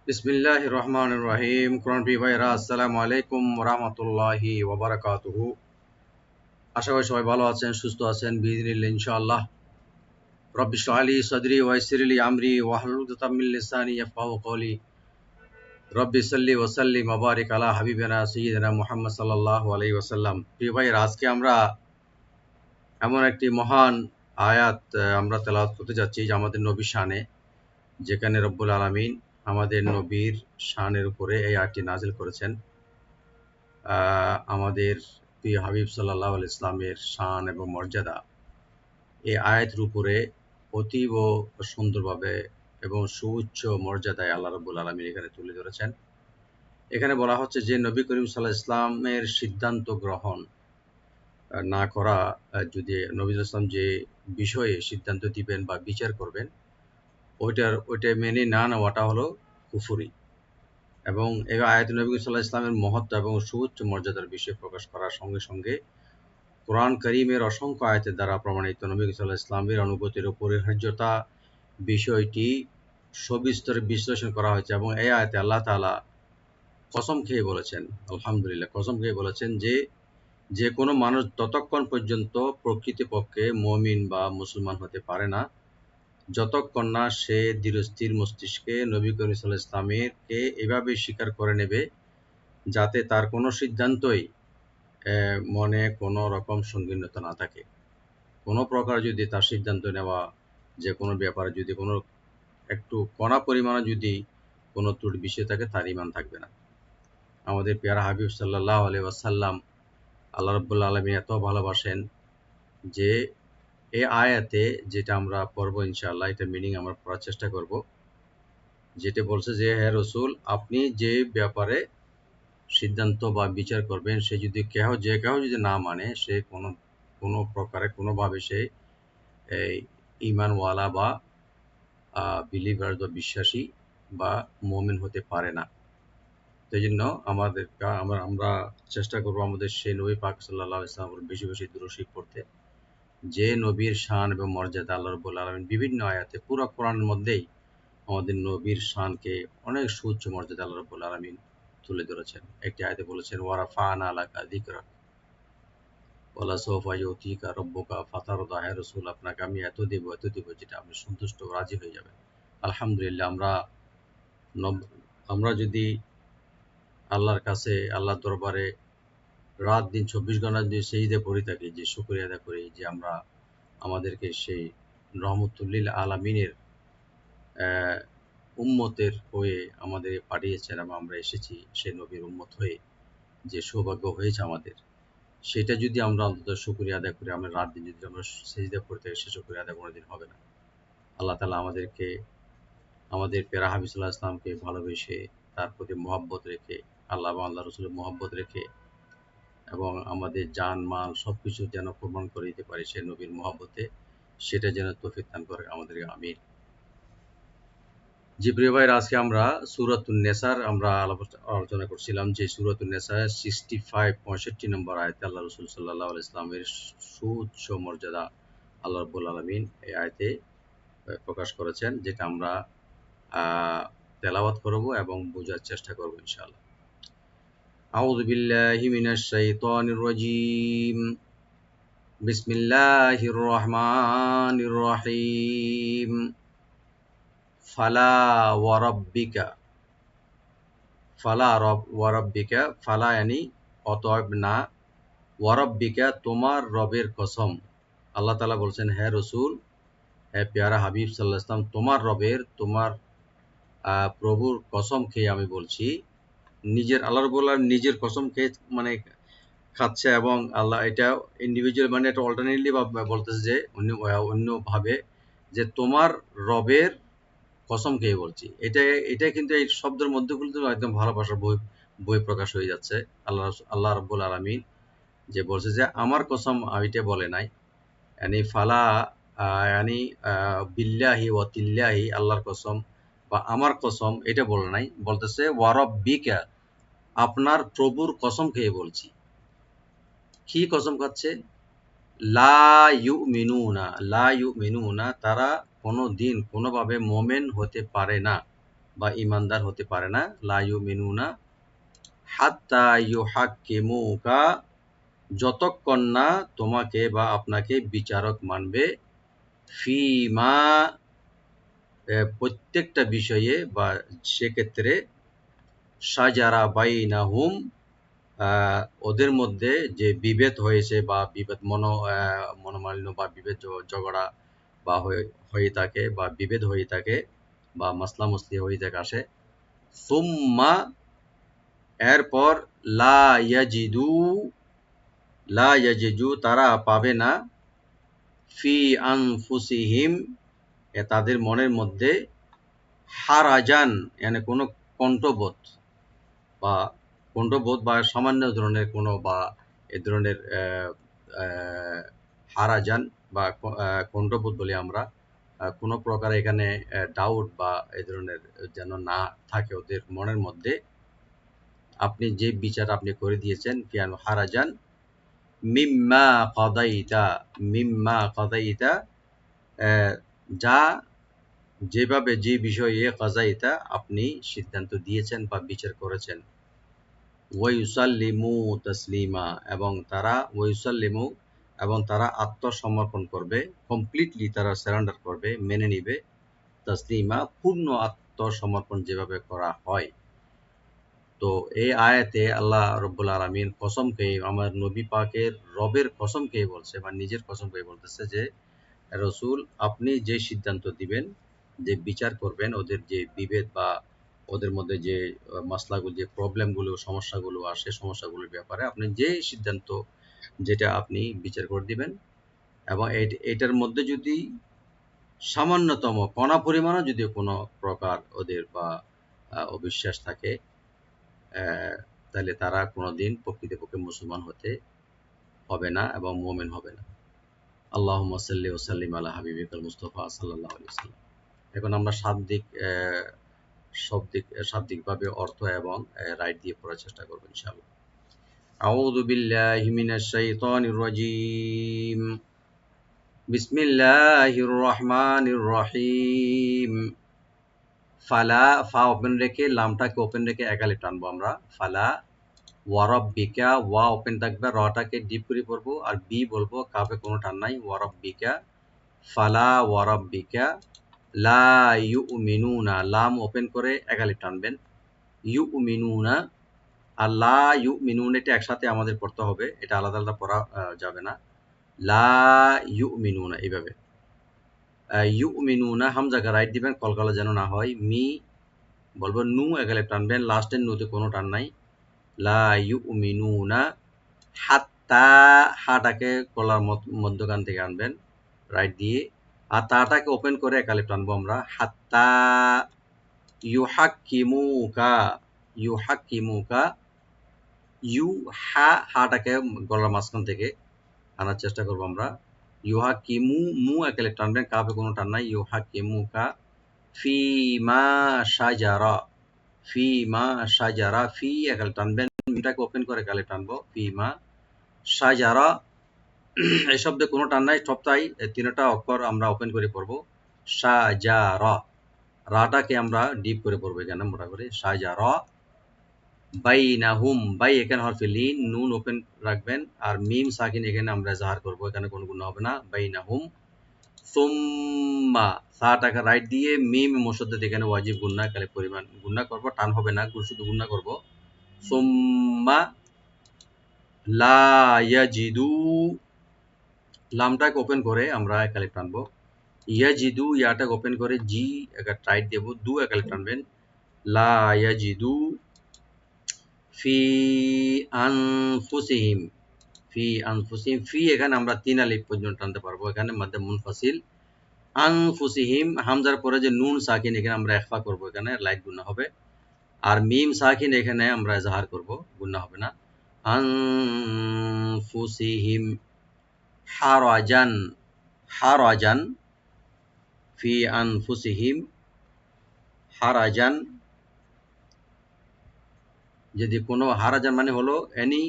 বিসমিল্লাহির রহমানির রহিম। কোরআন প্রিয় ভাইরা, আসসালামু আলাইকুম রহমতুল্লাহি ওয়াবারাকাতুহু। আশা করি সবাই ভালো আছেন, সুস্থ আছেন বিইذনিল্লাহ ইনশাআল্লাহ। রব্বি ইশরাহ লি সাদরি ওয়া ইয়াসসির লি আমরি ওয়াহলুল উকদাতাম মিন লিসানি ইয়াফকাহু কওলি। রব্বি সাল্লি ওয়া সাল্লিম ওয়া বারিক আলা হাবিবিনা সাইয়্যিদিনা মুহাম্মদ সাল্লাল্লাহু আলাইহি ওয়াসাল্লাম। প্রিয় ভাইরা, আজকে আমরা এমন একটি মহান আয়াত আমরা তেলাওয়াত করতে যাচ্ছি যে আমাদের নবী শানে, যেখানে রব্বুল আলামিন আমাদের নবীর শানের উপরে এই আয়াতটি নাজিল করেছেন। আমাদের প্রিয় হাবিব সাল্লাল্লাহু আলাইহি ইসলামের শান এবং মর্যাদা এই আয়াতের উপরে অতীব সুন্দরভাবে এবং সুউচ্চ মর্যাদায় আল্লাহ রাব্বুল আলামিন এখানে তুলে ধরেছেন। এখানে বলা হচ্ছে যে নবী করিম সাল্লাল্লাহু আলাইহি ইসলামের সিদ্ধান্ত গ্রহণ না করা, যদি নবী ইসলাম যে বিষয়ে সিদ্ধান্ত দিবেন বা বিচার করবেন ওইটা মেনে না নেওয়াটা হলো কুফরি। এবং এই আয়াতে নবী সাল্লাল্লাহু আলাইহি ইসলামের মহত্ব এবং সুউচ্চ মর্যাদার বিষয় প্রকাশ করার সঙ্গে সঙ্গে কোরআন কারীমের অসংখ্য আয়াতের দ্বারা প্রমাণিত নবী সাল্লাল্লাহু আলাইহি ইসলামের অনুভূতির অপরিহার্যতা বিষয়টি সবিস্তরে বিশ্লেষণ করা হয়েছে। এবং এই আয়াতে আল্লাহ তাআলা কসম খেয়ে বলেছেন, আলহামদুলিল্লাহ, কসম খেয়ে বলেছেন যে কোনো মানুষ ততক্ষণ পর্যন্ত প্রকৃতপক্ষে মুমিন বা মুসলমান হতে পারে না যতক্ষণ না সে দৃঢ়স্থির মস্তিষ্কে নবী করিম সাল্লাল্লাহু আলাইহি ইসলামকে এভাবে স্বীকার করে নেবে যাতে তার কোনো সিদ্ধান্তই মনে কোনো রকম সংকীর্ণতা না থাকে। কোনো প্রকার যদি তার সিদ্ধান্ত নেওয়া যে কোনো ব্যাপারে যদি কোনো একটু কণা পরিমাণে যদি কোনো ত্রুটি বিষয় থাকে, তার ঈমান থাকবে না। আমাদের পেয়ারা হাবিব সাল্লাল্লাহু আলাইহি ওয়াসাল্লাম আল্লাহ রাব্বুল আলামিন এত ভালোবাসেন যে এই আয়াতে, যেটা আমরা পড়বো ইনশাআল্লাহ, এটা মিনিং আমরা পড়ার চেষ্টা করব। যেটা বলছে যে, হে রাসূল, আপনি যে ব্যাপারে সিদ্ধান্ত বা বিচার করবেন সে যদি যে কেউ যদি না মানে, সে কোনো প্রকারে কোনোভাবে সে এই ঈমানওয়ালা বা বিলিভার বা বিশ্বাসী বা মুমিন হতে পারে না। সেই জন্য আমরা চেষ্টা করব আমাদের সেই নবী পাক সাল্লাল্লাহু আলাইহি ওয়াসাল্লামের বেশি বেশি দুরূদ শরীফ পড়তে, যে নবীর শান এবং মর্যাদা আল্লাহ রাব্বুল আলামিন বিভিন্ন আয়াতে, পুরো কোরআনের মধ্যেই আমাদের নবীর শানকে অনেক সুউচ্চ মর্যাদা আল্লাহ রাব্বুল আলামিন তুলে ধরেছেন। একটি আয়াতে বলেছেন, ওয়া রাফা'না লাকা যিকরাক ওয়ালা সাওফা ইউতিকা রাব্বুকা ফাতারদা। হে রাসূল, আপনাকে আমি এত দেব যেটা আপনি সন্তুষ্ট ও রাজি হয়ে যাবেন। আলহামদুলিল্লাহ, আমরা যদি আল্লাহর কাছে, আল্লাহর দরবারে রাত দিন 24 ঘন্টা যদি সিজদে পড়ে থাকি, যে শুকরিয়া আদায় করি যে আমাদেরকে সেই রহমতুল লিল আলামিনের উম্মতের হয়ে আমাদের পাঠিয়েছেন এবং আমরা এসেছি সেই নবীর উম্মত হয়ে, যে সৌভাগ্য হয়েছে আমাদের, সেটা যদি আমরা অন্তত শুকরিয়া আদায় করি, আমরা রাত দিন যদি আমরা সিজদা পড়ে থাকি, সে শুকরিয়া আদায় কোনোদিন হবে না। আল্লাহ তাআলা আমাদেরকে, আমাদের প্যারা হাবিব সাল্লাল্লাহু আলাইহি ওয়াসাল্লামকে ভালোবেসে, তার প্রতি মহব্বত রেখে, আল্লাহ এবং আল্লাহ রাসূলের মহব্বত রেখে, এবং আমাদের জান মাল সবকিছু যেন প্রমাণ করে দিতে পারি সেই নবীর মহব্বতে, সেটা যেন তৌফিক দান করে আমাদেরকে, আমিন। জি প্রিয় ভাইরা, আজকে আমরা সূরাতুন নেসার আমরা আলোচনা করছিলাম, যে সূরাতুন নেসার 65 নম্বর আয়াতে আল্লাহ রাসূল সাল্লাল্লাহু আলাইহি ওয়াসাল্লামের সুউচ্চ মর্যাদা আল্লাহ রাব্বুল আলামিন এই আয়াতে প্রকাশ করেছেন, যেটা আমরা তেলাওয়াত করব এবং বোঝার চেষ্টা করব ইনশাআল্লাহ। আউযু বিল্লাহি মিনাশ শাইতানির রাজীম। বিসমিল্লাহির রহমানির রহিম। ফালা ওয়ারাব্বিকা, ফালা ইয়ানি অতএব না, ওয়ারাব্বিকা তোমার রবের কসম। আল্লাহ তাআলা বলছেন, হে রাসূল, হে প্যারা হাবিব সাল্লাল্লাহু আলাইহি ওয়াসাল্লাম, তোমার রবের, তোমার প্রভুর কসম খেয়ে আমি বলছি। আল্লাহ রাব্বুল আলামিন নিজের কসম খেয়ে মানে খাচ্ছে, এবং আল্লাহ এটা ইন্ডিভিজুয়াল মানে এটা অল্টারনেটলি বলতেছে যে অন্যভাবে, যে তোমার রবের কসম খেয়ে বলছি। এটা কিন্তু এই শব্দের মধ্যে কিন্তু একদম ভালোবাসার বই প্রকাশ হয়ে যাচ্ছে। আল্লাহ রাব্বুল আলামিন যে বলছে যে আমার কসম, এটা বলে নাই, ইয়ানি ফালা ইয়ানি বিল্লাহি ওয়া তিল্লাহি, আল্লাহর কসম বা আমার কসম, এটা বলে নাই, বলতেছে ওয়ারাব্বিকা, আপনার প্রভুর কসম খেয়ে বলছি। কি কসম খাচ্ছে? লা ইউমিনুনা, তারা কোনোদিন কোনোভাবে মুমিন হতে পারে না। বা ইমানদার হতে পারে না, লা ইউমিনুনা হাত্তা ইউহাক্কিমুকা, যতক্ষণ না তোমাকে বা আপনাকে বিচারক মানবে, ফিমা প্রত্যেকটা বিষয়ে বা সেক্ষেত্রে, শাজারা বাইনাহুম ওদের মধ্যে যে বিভেদ হয়েছে বা বিভেদ মনোমালিন্য বা বিভেদ ঝগড়া বা হয়ে থাকে বা বিভেদ হয়ে থাকে বা মাসলা মসলি হয়ে থাকে আসে, সুম্মা এরপর লা ইয়াজিদু তারা পাবে না, ফি আনফুসিহিম তাদের মনের মধ্যে, হারাজান মানে কোনো কণ্ঠবোধ বা বা সামান্য ধরনের কোনো বা এ ধরনের হারাজান বা কণ্ঠবোধ বলি আমরা, কোনো প্রকার এখানে ডাউট বা এ ধরনের যেন না থাকে ওদের মনের মধ্যে, আপনি যে বিচার আপনি করে দিয়েছেন, ফিয়ান হারাজান মিম্মা কাদাইতা, মিম্মা কাদাইতা যা যেভাবে যে বিষয়ে কাজাইতা আপনি সিদ্ধান্ত দিয়েছেন বা বিচার করেছেন, ওয়াইসাল্লিমু তাসলিমা এবং তারা আত্মসমর্পণ করবে, কমপ্লিটলি তারা সারেন্ডার করবে, মেনে নিবে, তাসলিমা পূর্ণ আত্মসমর্পণ যেভাবে করা হয়। তো এই আয়াতে আল্লাহ রব্বুল আলামিন কসমকে, আমার নবী পাকের রবের কসমকে বলছে বা নিজের কসমকে বলতেছে যে, রসুল আপনি যে সিদ্ধান্ত দিবেন, যে বিচার করবেন ওদের যে বিভেদ বা ওদের মধ্যে যে মাসলাগুলো, যে প্রবলেমগুলো, সমস্যাগুলো আসে, সমস্যাগুলোর ব্যাপারে আপনি যে সিদ্ধান্ত যেটা আপনি বিচার করে দিবেন, এবং এটার মধ্যে যদি সামান্যতম কণা পরিমাণও যদি কোনো প্রকার ওদের বা অবিশ্বাস থাকে, তাহলে তারা কোনোদিন প্রকৃতপক্ষে মুসলমান হতে হবে না এবং মুমিন হবে না। আল্লাহুম্মা সাল্লি ওয়া সাল্লিম আলা হাবিবিকাল মুস্তাফা সাল্লাল্লাহু আলাইহি ওয়াসাল্লাম। এখন আমরা শাব্দিকভাবে অর্থ এবং রাইট দিয়ে পড়ার চেষ্টা করব ইনশাআল্লাহ। আউযু বিল্লাহি মিনাশ শাইতানির রাজীম। বিসমিল্লাহির রহমানির রহিম। ফালা, ফা ওপেন রেখে, লামটাকে ওপেন রেখে একালিফ টানবো আমরা। ফালা ওয়ারাব্বিকা, ওয়া ওপেন থাকবে, রটাকে ডিপ করে পড়বো, আর বি বলবো, কাফে কোনো টান নাই, ওয়ারাব্বিকা, ফালা ওয়ারাব্বিকা লা ইউমিনুনা, লাম ওপেন করে একালিফ টানবেন, ইউমিনুনা, আর লা ইউমিনুন এটা একসাথে আমাদের পড়তে হবে, এটা আলাদা আলাদা পড়া যাবে না। লা ইউমিনুনা এইভাবে, ইউমিনুনা হামজাকে রাইট দিবেন, কলকালা যেন না হয়, মি বলবো, নু একালিফ টানবেন, লাস্টের নুতে কোনো টান নাই, লা ইউমিনুনা হাত্তা, হাটাকে গলার মধ্যখান থেকে আনবেন রাইট দিয়ে, আর তাটাকে ওপেন করে একালিফ টানবো আমরা, হাত্তা ইউহাক্কিমুকা, ইউহাক্কিমুকা, হাটাকে গলার মাঝখান থেকে আনার চেষ্টা করবো আমরা, ইউহাক্কিমু, মু একালিফ টানবেন, কাফে কোনো টান নাই, ইউহাক্কিমুকা ফিমা শাজারা, ফিমা শাজারা, ফি একালিফ টানবেন, মিটাকে ওপেন করে একালিফ টানবো, ফিমা শাজারা, এই শব্দে কোনো টান নাই, সপ্তাহে তিনটা অক্ষর আমরা ওপেন করে পড়বো, শাজারা, রাটাকে আমরা ডিপ করে পড়বো এখানে মোটা করে, শাজারা বাইনাহুম, বাই এখানে হরফে লিন, নুন ওপেন রাখবেন, আর মিম সাকিন এখানে আমরা জাহার করবো, এখানে কোনো গুণ হবে না, বাইনাহুম, সুম্মা, সাটাকে রাইট দিয়ে, মিম মুশাদ্দাদ এখানে ওয়াজিব গুন্না, কালে পরিমাণ গুন্না করবো, টান হবে না, শুধু গুন্না করবো, সুম্মা লা ইয়াজিদু, লামটাকে ওপেন করে আমরা একালিফ টানবো, ইয়াজিদু, ইয়াটাকে ওপেন করে জি একটা টাইট দেবো, দু একালিফ টানবেন, লা ইয়াজিদু ফি আনফুসিহিম, ফি আনফুসিহিম, ফি এখানে আমরা তিন আলিফ পর্যন্ত টানতে পারবো, এখানে মধ্যে মুনফাসিল, আনফুসিহিম হামজার পরে যে নুন সাকিন এখানে আমরা ইখফা করবো, এখানে লাইট গুণা হবে, আর মিম সাকিন এখানে আমরা জাহার করব, গুণা হবে না, আনফুসিহিম, হারাজান, হারাজান ফি আনফুসিহিম, হারাজান, যদি কোনো হারাজান মানে হলো এনি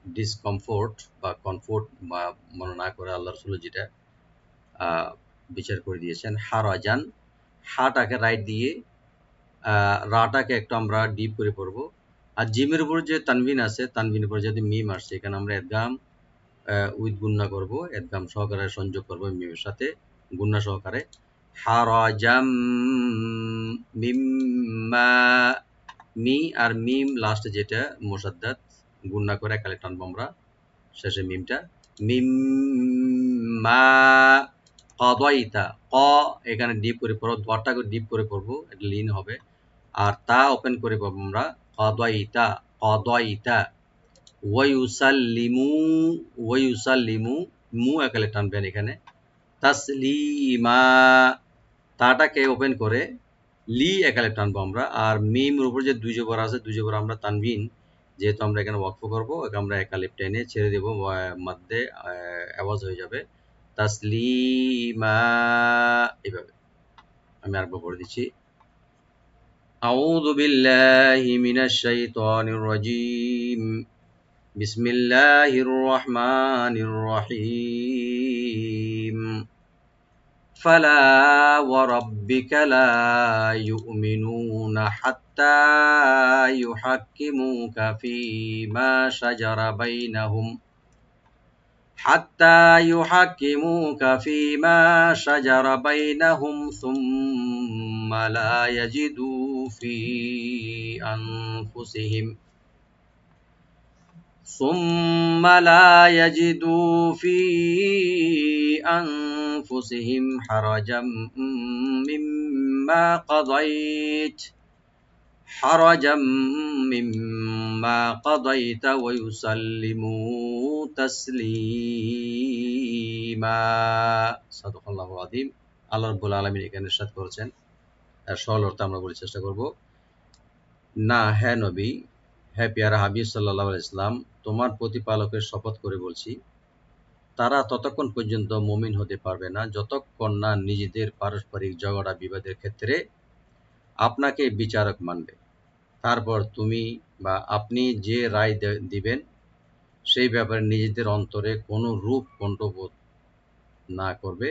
ডিসকমফোর্ট বা কমফোর্ট বা মনে না করে আল্লাহ রসুল যেটা বিচার করে দিয়েছেন, হারাজান, হাটাকে রাইট দিয়ে রাটাকে একটু আমরা ডিপ করে পড়বো। আর জিমের উপর যে তানবিন আছে, তানবিনের উপর যদি মিম আসছে, এখানে আমরা এদগাম উইথ গুন্না করব, এদগাম সহকারে সংযোগ করব মিমের সাথে, গুন্না সহকারে। হারাজাম মিম্মা, মি আর মিম লাস্টে যেটা মোসাদ্দাত, গুন্না করে একালে টানবো আমরা শেষে মিমটা। মিম্মা কদাইতা, ক এখানে ডিপ করে পড়ো, দটাকে ডিপ করে পড়বো, এটা লিন হবে। আর তা ওপেন করে পড়বো আমরা, কদাইতা কদাইতা। ওয়ায়ুসাল্লিমু, ওয়ায়ুসাল্লিমু, মু একালে টানবেন এখানে। তাসলিমা, তাটাকে ওপেন করে লি একালে টানবো আমরা। আর মিমের উপর যে দুই জবর আছে, দুই জবর আমরা তানবিন, যেহেতু আমরা এখানে ওয়াকফ করবো, এখানে আমরা একালিপ টেনে ছেড়ে দেবো, মধ্যে আওয়াজ হয়ে যাবে তাসলিমা, এইভাবে। আমি আরেকবার পড়ে দিচ্ছি। আউযু বিল্লাহি মিনাশ শাইতানির রাজীম, বিসমিল্লাহির রহমানির রহিম। فلا وربك لا يؤمنون حتى يحكموك فيما شجر بينهم، ثم لا يجدوا في أنفسهم حرجا مما قضيت ويسلموا تسليما। সাদাকাল্লাহুল আযীম। আল্লাহ রাব্বুল আলামিন এখানে ইরশাদ করেছেন, সরল অর্থে আমরা বলার চেষ্টা করব। না, হে নবী, হে পেয়ারা হাবিব সাল্লাল্লাহু আলাইহি ওয়াসাল্লাম, তোমার প্রতিপালকের শপথ করে বলছি, তারা ততক্ষণ পর্যন্ত মুমিন হতে পারবে না যতক্ষণ না নিজেদের পারস্পরিক ঝগড়া বিবাদের ক্ষেত্রে আপনাকে বিচারক মানবে। তারপর তুমি বা আপনি যে রায় দিবেন সেই ব্যাপারে নিজেদের অন্তরে কোনো রূপ কণ্ঠবোধ না করবে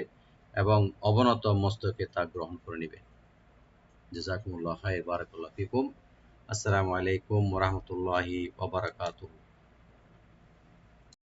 এবং অবনত মস্তকে তা গ্রহণ করে নেবে। জাযাকুমুল্লাহু খাইর, বারাকাল্লাহু ফিকুম। আসসালামু আলাইকুম ওয়া রাহমাতুল্লাহি ওয়া বারাকাতুহু।